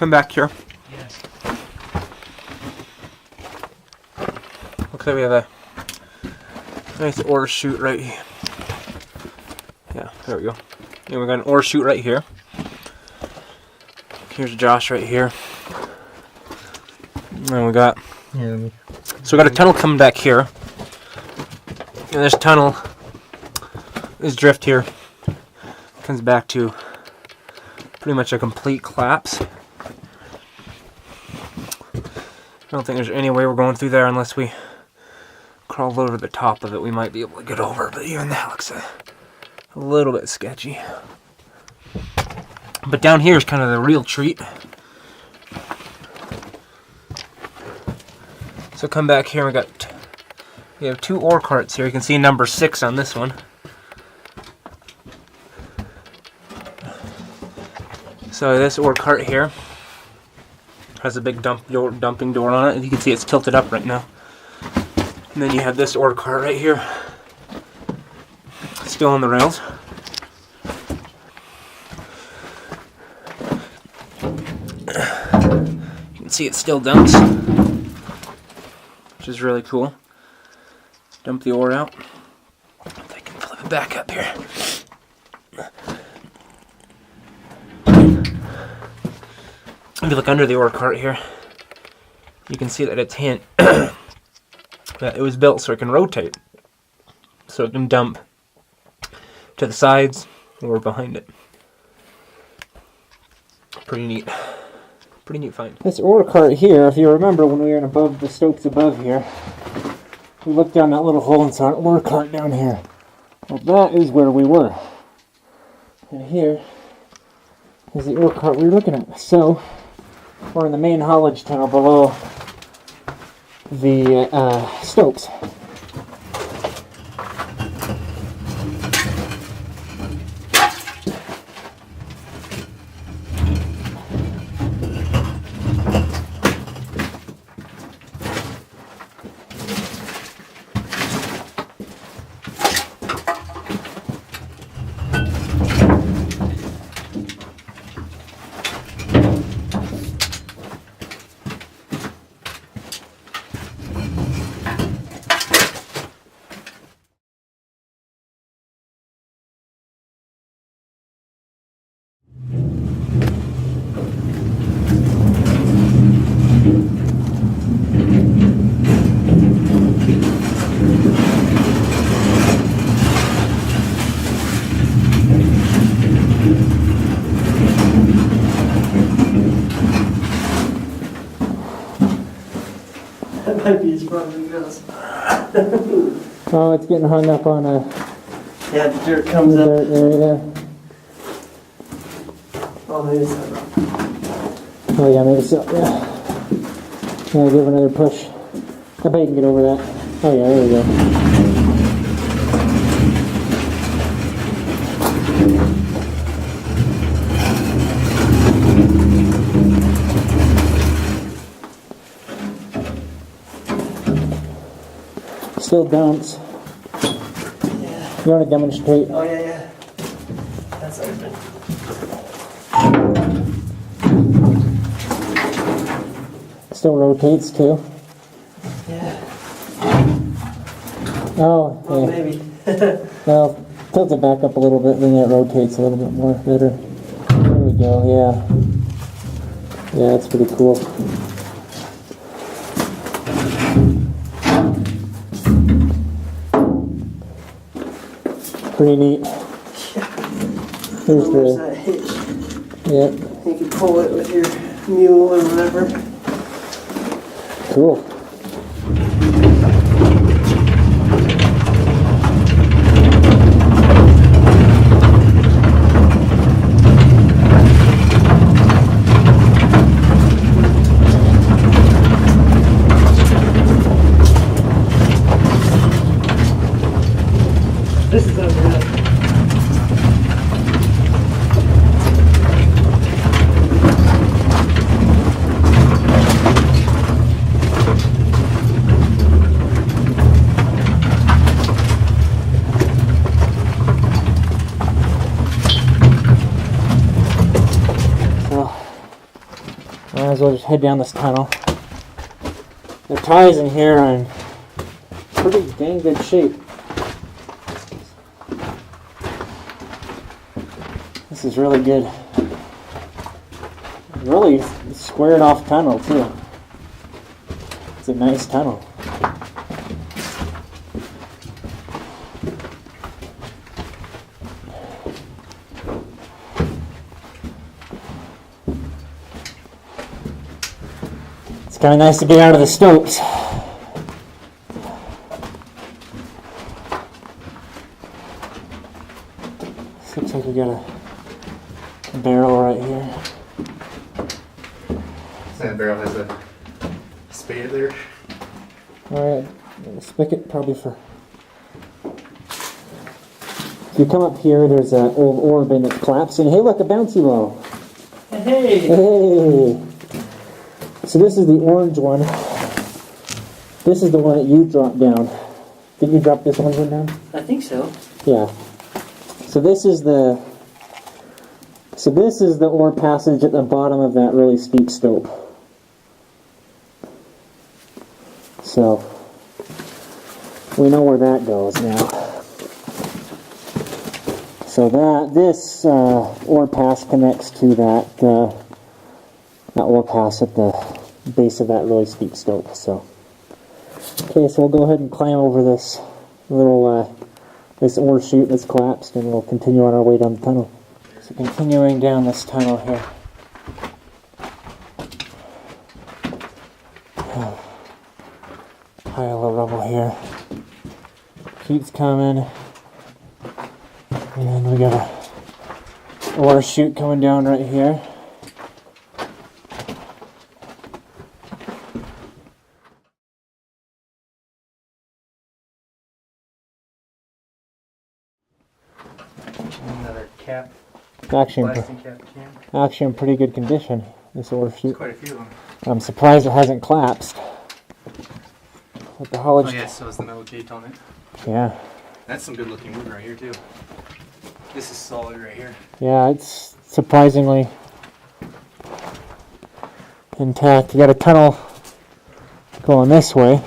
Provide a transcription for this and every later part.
come back here. Looks like we have a nice ore chute right here. Yeah, there we go. And we got an ore chute right here. Here's Josh right here. And we got, so we got a tunnel coming back here. And this tunnel, this drift here, comes back to pretty much a complete collapse. I don't think there's any way we're going through there unless we crawl over the top of it. We might be able to get over, but even that looks a little bit sketchy. But down here is kind of the real treat. So come back here, we have 2 ore carts here. You can see number 6 on this one. So this ore cart here has a big dumping door on it. You can see it's tilted up right now. And then you have this ore cart right here, still on the rails. You can see it still dumps, which is really cool. Dump the ore out. If I can flip it back up here. If you look under the ore cart here, you can see that it's hint that it was built so it can rotate, so it can dump to the sides or behind it. Pretty neat. Pretty neat find. This ore cart here, if you remember when we were above the stopes above here, we looked down that little hole and saw an ore cart down here. Well, that is where we were. And here is the ore cart we were looking at. So we're in the main haulage tunnel below the stopes. That might be as far as it goes. Oh, it's getting hung up on a... Yeah, the dirt comes up. Dirt there, yeah. Oh, maybe it's not wrong. Oh yeah, maybe so, yeah. Yeah, give it another push. I bet you can get over that. Oh yeah, there we go. Still dumps. Yeah. You want to demonstrate? Oh, yeah. That's open. Still rotates too. Yeah. Oh, Oh, yeah. maybe. Well, tilt it back up a little bit, then it rotates a little bit more better. There we go, yeah. Yeah, that's pretty cool. Pretty neat. Here's There's the, that hitch. yeah, You can pull it with your mule or whatever. cool. This is unreal. might as well just head down this tunnel. The ties in here are in pretty dang good shape. This is really good. Really squared off tunnel too. It's a nice tunnel. It's kind of nice to get out of the stopes. Looks like we got a barrel right here. That barrel has a spade there. Alright, a spigot probably for... If you come up here, there's an old ore bin that's collapsing. Hey, look, a bouncy ball. Hey! Hey! So this is the orange one. This is the one that you dropped down. Did you drop this one down? I think so. Yeah. So this is the ore passage at the bottom of that really steep slope. So we know where that goes now. So this ore pass connects to that ore pass at the base of that really steep slope. So okay, so we'll go ahead and climb over this little this ore chute that's collapsed, and we'll continue on our way down the tunnel. So continuing down this tunnel here. Pile of rubble here. Keeps coming. And we got a ore chute coming down right here. Another cap, Actually, plastic cap can. actually in pretty good condition, this ore chute. Quite a few of them. I'm surprised it hasn't collapsed. With the haulage. Oh yeah, so is the metal gate on it. Yeah. That's some good looking wood right here too. This is solid right here. Yeah, it's surprisingly intact. You got a tunnel going this way.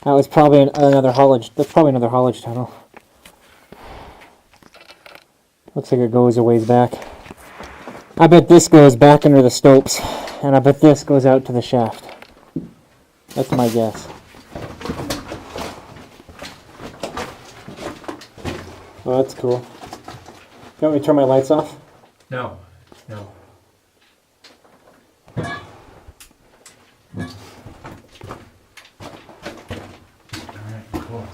That was probably another haulage. That's probably another haulage tunnel. Looks like it goes a ways back. I bet this goes back under the stopes, and I bet this goes out to the shaft. That's my guess. Oh, that's cool. You want me to turn my lights off? No. No. Alright, cool.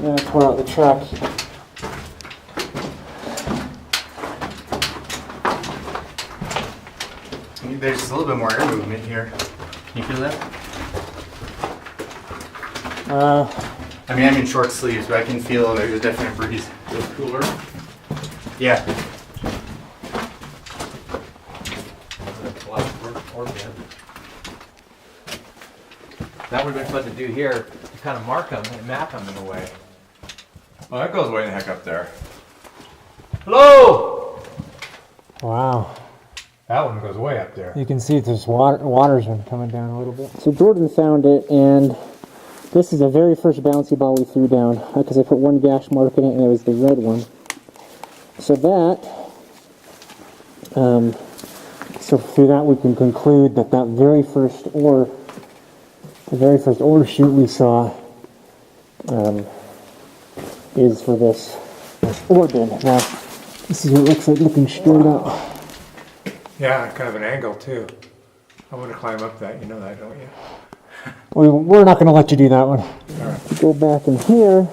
Yeah, tore out the track. There's a little bit more air movement here. Can you feel that? I mean, I'm in short sleeves, but I can feel there's a definite breeze. Feels cooler. Yeah. That would have been fun to do here, to kind of mark them and map them in a way. Well, that goes way the heck up there. Hello! Wow. That one goes way up there. You can see there's water's been coming down a little bit. So Jordan found it, and this is the very first bouncy ball we threw down, because I put one gash mark in it, and it was the red one. So through that we can conclude that the very first ore chute we saw is for this ore bin. Now, this is what it looks like looking straight up. Yeah, kind of an angle too. I want to climb up that, you know that, don't you? We're not going to let you do that one. All right. Go back in here.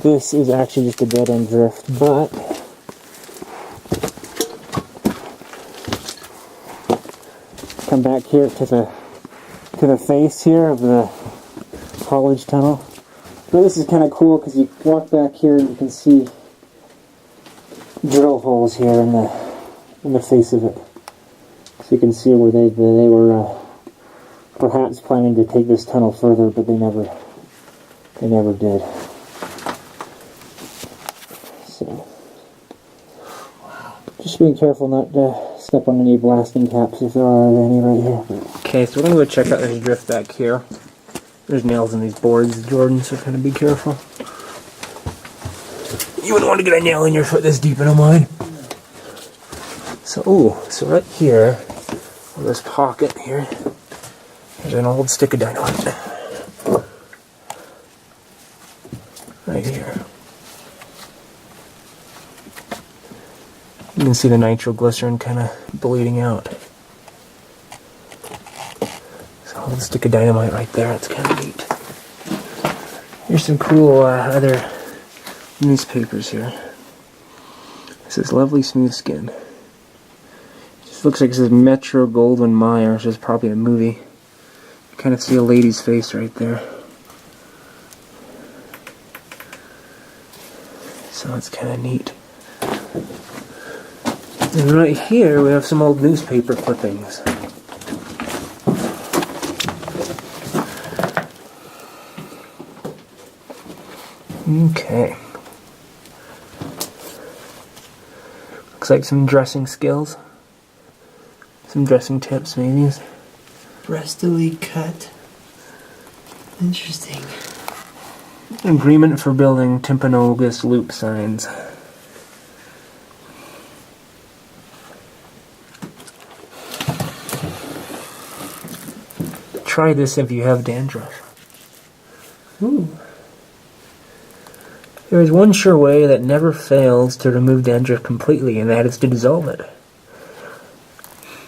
This is actually just a dead end drift, but come back here to the face here of the haulage tunnel. But this is kind of cool because you walk back here and you can see drill holes here in the face of it. So you can see where they were perhaps planning to take this tunnel further, but they never did. So just being careful not to step on any blasting caps if there are any right here. Okay, so we're gonna go check out this drift back here. There's nails in these boards, Jordan, so kind of be careful. You wouldn't want to get a nail in your foot this deep in a mine. So right here, in this pocket here, there's an old stick of dynamite. Right here. You can see the nitroglycerin kind of bleeding out. So a old stick of dynamite right there, it's kind of neat. Here's some cool other newspapers here. This is lovely smooth skin. Just looks like it says Metro Goldwyn Mayer, which is probably a movie. You kind of see a lady's face right there. So it's kind of neat. And right here we have some old newspaper clippings. Okay. Looks like some dressing skills. Some dressing tips, maybe. Breastily cut. Interesting. Agreement for building Timpanogos loop signs. Try this if you have dandruff. Ooh. There is one sure way that never fails to remove dandruff completely, and that is to dissolve it.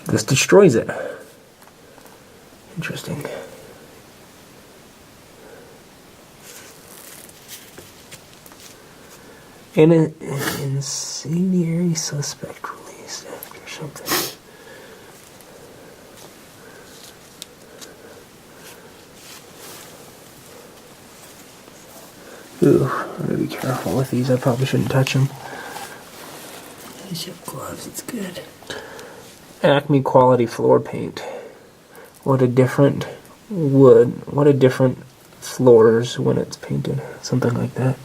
This destroys it. Interesting. And an incendiary suspect released after something. Ooh, I'm gonna be careful with these. I probably shouldn't touch them. At least you have gloves, it's good. Acme quality floor paint. What a different wood. What a different floors when it's painted. Something like that.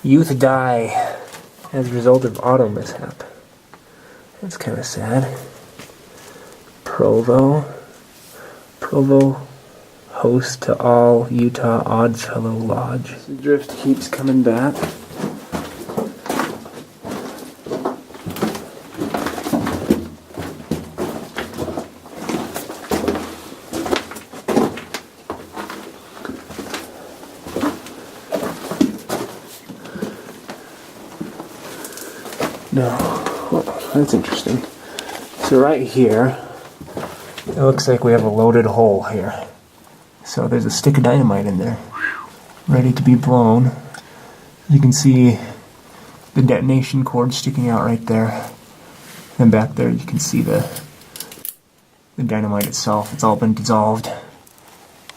Youth die as a result of auto mishap. That's kind of sad. Provo host to all Utah Oddfellow Lodge. The drift keeps coming back. No. Oh, that's interesting. So right here, it looks like we have a loaded hole here. So there's a stick of dynamite in there, ready to be blown. You can see the detonation cord sticking out right there. And back there you can see the dynamite itself. It's all been dissolved.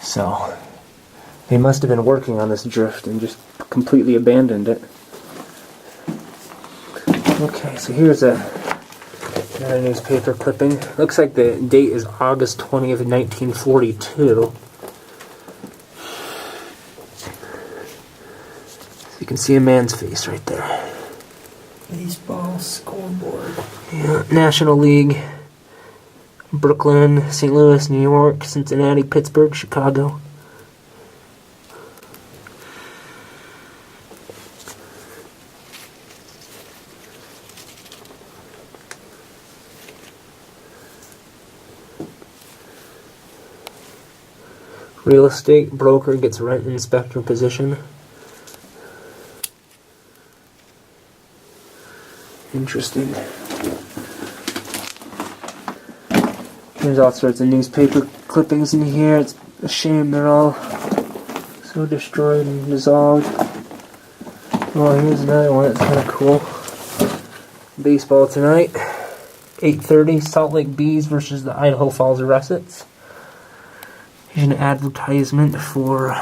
So they must have been working on this drift and just completely abandoned it. Okay, so here's another newspaper clipping. Looks like the date is August 20th, 1942. So you can see a man's face right there. Baseball scoreboard. Yeah, National League. Brooklyn, St. Louis, New York, Cincinnati, Pittsburgh, Chicago. Real estate broker gets rent inspector position. Interesting. There's all sorts of newspaper clippings in here. It's A shame they're all so destroyed and dissolved. Oh, here's another one that's kind of cool. Baseball tonight. 8:30, Salt Lake Bees versus the Idaho Falls Russets. Here's an advertisement for,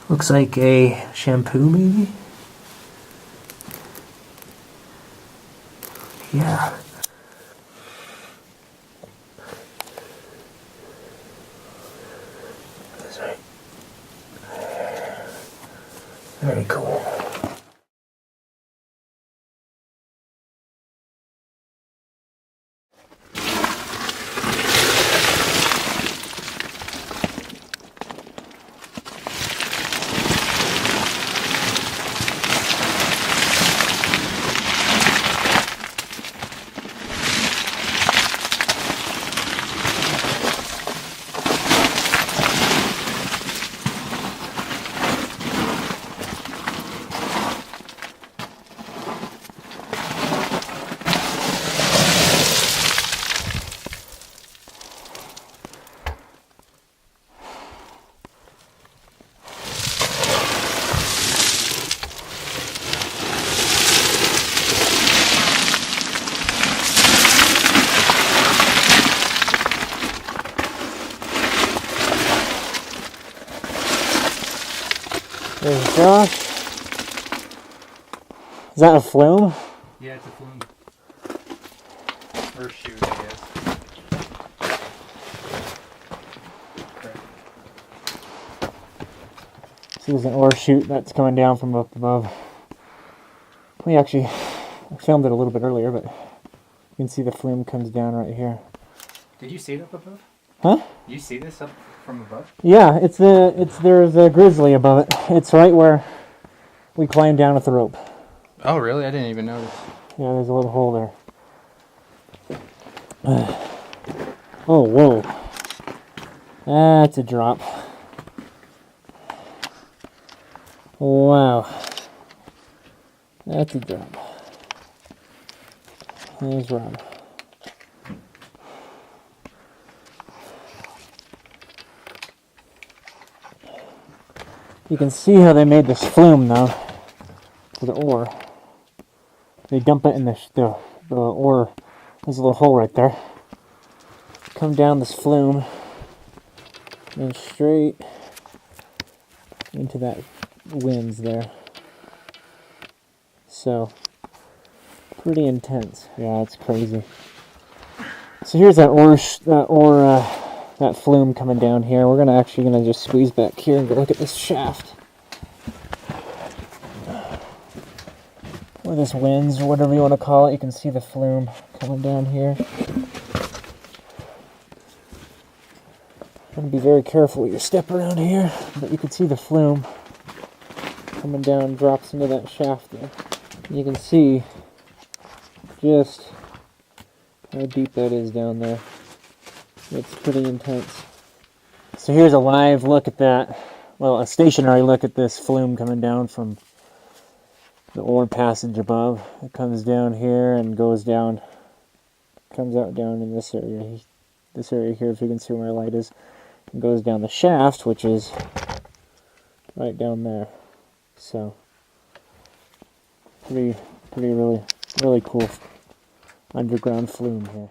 looks like a shampoo maybe? Yeah. That's right. Very cool. There's Josh. Is that a flume? Yeah, it's a flume. Or shoot, I guess. See, there's an ore chute that's coming down from up above. I filmed it a little bit earlier, but you can see the flume comes down right here. Did you see it up above? Huh? You see this up from above? Yeah, there's a grizzly above it. It's right where we climbed down with the rope. Oh, really? I didn't even notice. Yeah, there's a little hole there. Oh, whoa. That's a drop. Wow. That's a drop. There's Rob. You can see how they made this flume though, for the ore. They dump it in the ore. There's a little hole right there. Come down this flume and straight into that winds there. So, pretty intense. Yeah, it's crazy. So here's that that flume coming down here. We're gonna just squeeze back here and go look at this shaft. Or this winds, or whatever you want to call it. You can see the flume coming down here. Gotta be very careful with your step around here, but you can see the flume coming down, drops into that shaft there. You can see just how deep that is down there. It's pretty intense. So here's a live look at that, well, a stationary look at this flume coming down from the ore passage above. It comes down here and goes down, comes out down in this area here, if you can see where my light is, and goes down the shaft, which is right down there. So, really cool underground flume here.